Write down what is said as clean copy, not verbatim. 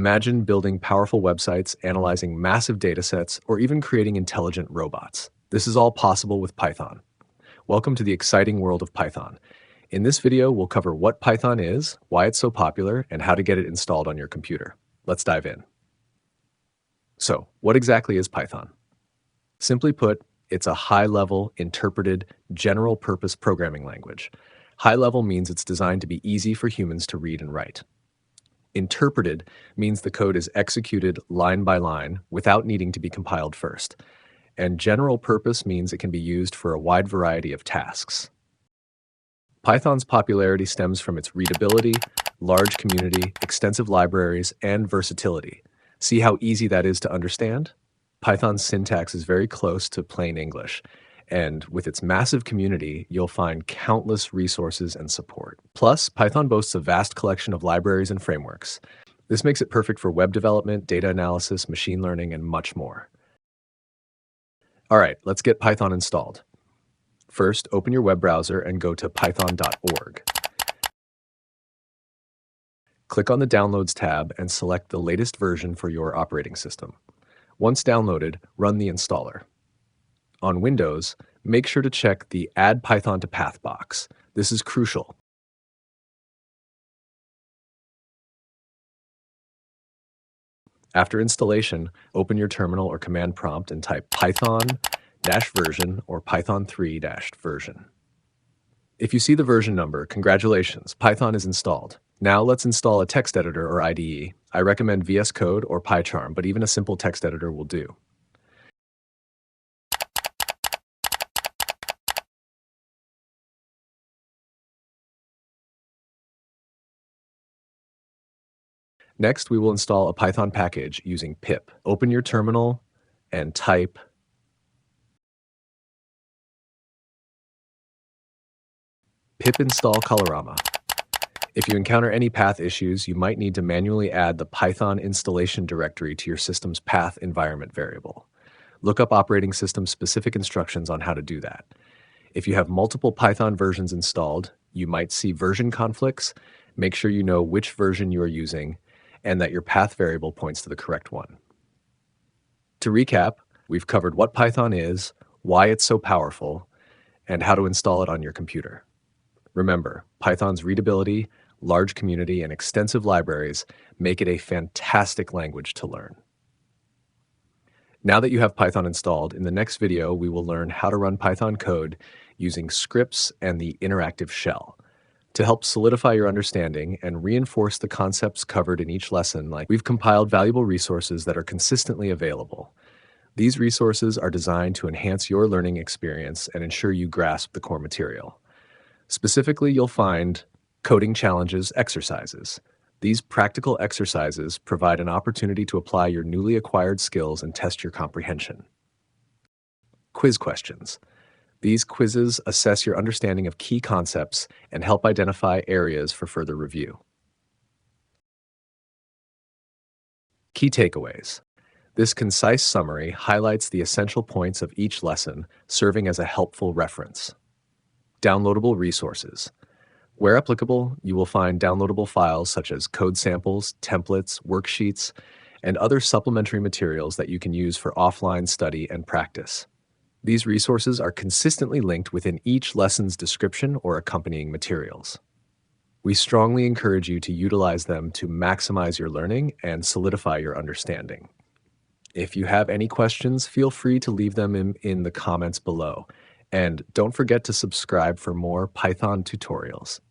Imagine building powerful websites, analyzing massive datasets, or even creating intelligent robots. This is all possible with Python. Welcome to the exciting world of Python. In this video, we'll cover what Python is, why it's so popular, and how to get it installed on your computer. Let's dive in. So, what exactly is Python? Simply put, it's a high-level, interpreted, general-purpose programming language. High-level means it's designed to be easy for humans to read and write. Interpreted means the code is executed line by line without needing to be compiled first. And general purpose means it can be used for a wide variety of tasks. Python's popularity stems from its readability, large community, extensive libraries, and versatility. See how easy that is to understand? Python's syntax is very close to plain English, and with its massive community, you'll find countless resources and support. Plus, Python boasts a vast collection of libraries and frameworks. This makes it perfect for web development, data analysis, machine learning, and much more. All right, let's get Python installed. First, open your web browser and go to python.org. Click on the Downloads tab and select the latest version for your operating system. Once downloaded, run the installer. On Windows, make sure to check the Add Python to Path box. This is crucial. After installation, open your terminal or command prompt and type python-version or python3-version. If you see the version number, congratulations, Python is installed. Now let's install a text editor or IDE. I recommend VS Code or PyCharm, but even a simple text editor will do. Next, we will install a Python package using pip. Open your terminal and type pip install Colorama. If you encounter any path issues, you might need to manually add the Python installation directory to your system's path environment variable. Look up operating system specific instructions on how to do that. If you have multiple Python versions installed, you might see version conflicts. Make sure you know which version you are using and that your path variable points to the correct one. To recap, we've covered what Python is, why it's so powerful, and how to install it on your computer. Remember, Python's readability, large community, and extensive libraries make it a fantastic language to learn. Now that you have Python installed, in the next video we will learn how to run Python code using scripts and the interactive shell. To help solidify your understanding and reinforce the concepts covered in each lesson, we've compiled valuable resources that are consistently available. These resources are designed to enhance your learning experience and ensure you grasp the core material. Specifically, you'll find coding challenges exercises. These practical exercises provide an opportunity to apply your newly acquired skills and test your comprehension. Quiz questions. These quizzes assess your understanding of key concepts and help identify areas for further review. Key takeaways. This concise summary highlights the essential points of each lesson, serving as a helpful reference. Downloadable resources. Where applicable, you will find downloadable files such as code samples, templates, worksheets, and other supplementary materials that you can use for offline study and practice. These resources are consistently linked within each lesson's description or accompanying materials. We strongly encourage you to utilize them to maximize your learning and solidify your understanding. If you have any questions, feel free to leave them in the comments below. And don't forget to subscribe for more Python tutorials.